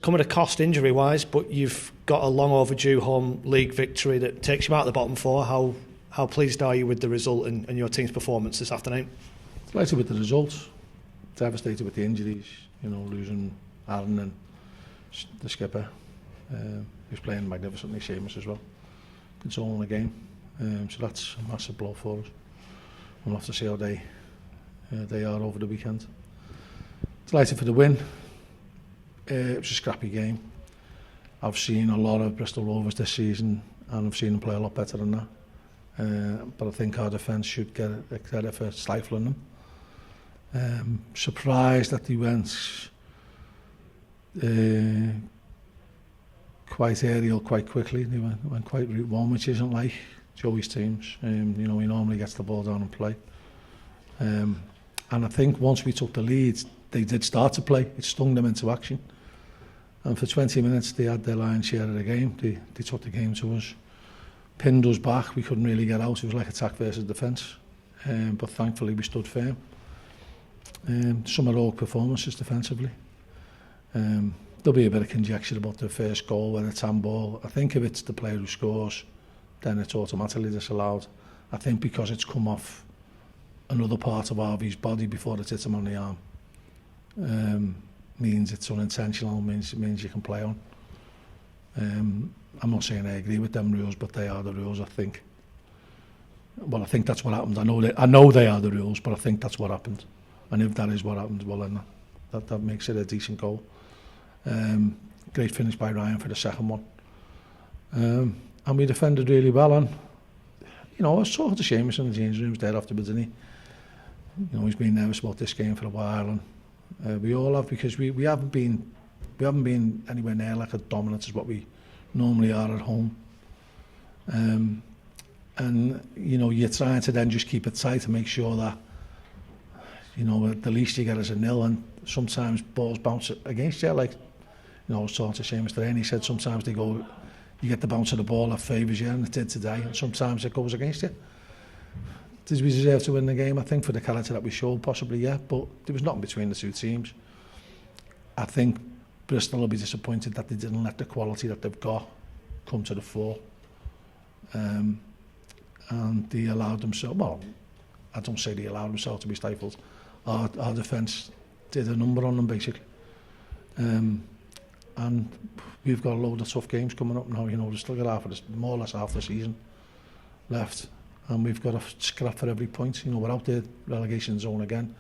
Come at a cost injury-wise, but you've got a long overdue home league victory that takes you out of the bottom four. How pleased are you with the result and your team's performance this afternoon? Delighted with the results. Devastated with the injuries. Losing Aaron and the skipper, who's playing magnificently, Seamus as well. It's all in the game, so that's a massive blow for us. We'll have to see how they are over the weekend. Delighted for the win. It was a scrappy game. I've seen a lot of Bristol Rovers this season, and I've seen them play a lot better than that. But I think our defence should get credit for stifling them. Surprised that they went quite aerial quite quickly. They went quite route one, which isn't like Joey's teams. He normally gets the ball down and play. And I think once we took the lead, they did start to play. It stung them into action. And for 20 minutes, they had their lion's share of the game. They took the game to us. Pinned us back. We couldn't really get out. It was like attack versus defence. But thankfully, we stood firm. Some heroic performances defensively. There'll be a bit of conjecture about the first goal, whether it's handball. I think if it's the player who scores, then it's automatically disallowed. I think because it's come off another part of Harvey's body before it hits him on the arm, means it's unintentional, means you can play on. I'm not saying I agree with them rules, but they are the rules, I think. Well, I think that's what happened. I know they are the rules, but I think that's what happened. And if that is what happened, well, then that makes it a decent goal. Great finish by Ryan for the second one. And we defended really well. And, I was talking to Seamus in the changing rooms there afterwards, and he's been nervous about this game for a while. And we all have, because we haven't been anywhere near like as dominant as what we normally are at home. And you're trying to then just keep it tight to make sure that the least you get is a nil, and sometimes balls bounce against you. Like, I was talking to Seamus today, and he said sometimes you get the bounce of the ball that favours you, and it did today, and sometimes it goes against you. Did we deserve to win the game? I think for the character that we showed, possibly, yeah, but there was nothing between the two teams. I think Bristol will be disappointed that they didn't let the quality that they've got come to the fore. And they allowed themselves, well, I don't say they allowed themselves to be stifled. Our defence did a number on them, basically. And we've got a load of tough games coming up now. We've still got more or less half the season left. And we've got to scrap for every point. We're out the relegation zone again.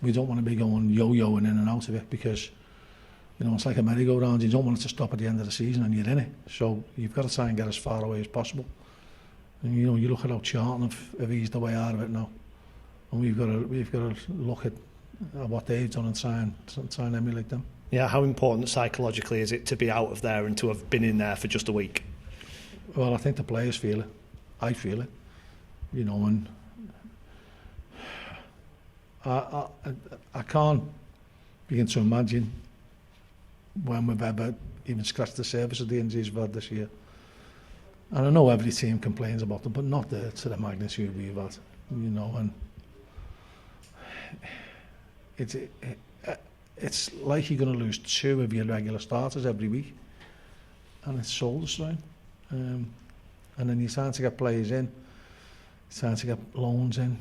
We don't want to be going yo-yoing in and out of it, because it's like a merry-go-round. You don't want it to stop at the end of the season and you're in it. So you've got to try and get as far away as possible. And you look at how Charlton have eased the way out of it now. And we've got to look at what they've done and try and emulate them. Yeah, how important psychologically is it to be out of there and to have been in there for just a week? Well, I think the players feel it. I feel it. And I can't begin to imagine when we've ever even scratched the surface of the injuries we've had this year. And I know every team complains about them, but not to the magnitude we've had. And it's like you're going to lose two of your regular starters every week, and it's soul destroying. And then you're trying to get players in, you're trying to get loans in.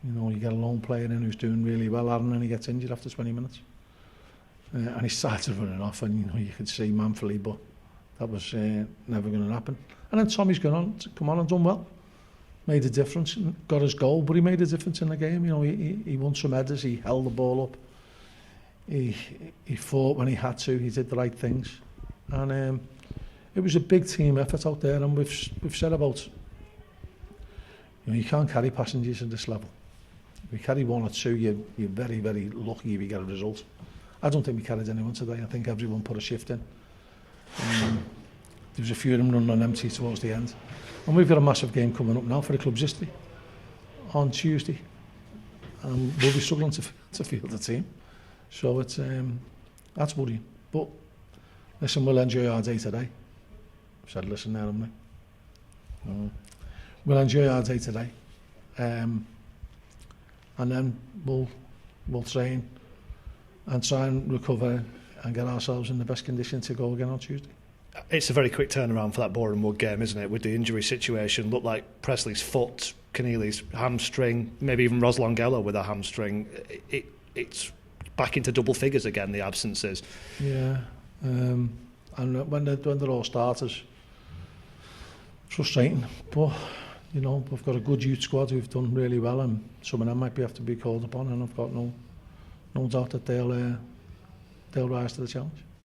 You get a lone player in who's doing really well, and then he gets injured after 20 minutes. And he started running off, and you could see manfully, but that was never going to happen. And then Tommy's come on and done well. Made a difference, got his goal, but he made a difference in the game. He won some headers, he held the ball up. He fought when he had to, he did the right things. And it was a big team effort out there, and we've said about, you can't carry passengers at this level. If you carry one or two, you're very, very lucky if you get a result. I don't think we carried anyone today. I think everyone put a shift in. There was a few of them running on empty towards the end. And we've got a massive game coming up now for the club's history on Tuesday. And we'll be struggling to field the team. So it's that's worrying. But listen, we'll enjoy our day today. I said listen there, haven't we? We'll enjoy our day today. And then we'll train and try and recover and get ourselves in the best condition to go again on Tuesday. It's a very quick turnaround for that Boreham Wood game, isn't it? With the injury situation, looked like Presley's foot, Keneally's hamstring, maybe even Roslongella with a hamstring. It's back into double figures again, the absences. Yeah, and when they're all starters, frustrating. But you know, we've got a good youth squad who've done really well, and some of them might have to be called upon, and I've got no doubt that they'll rise to the challenge.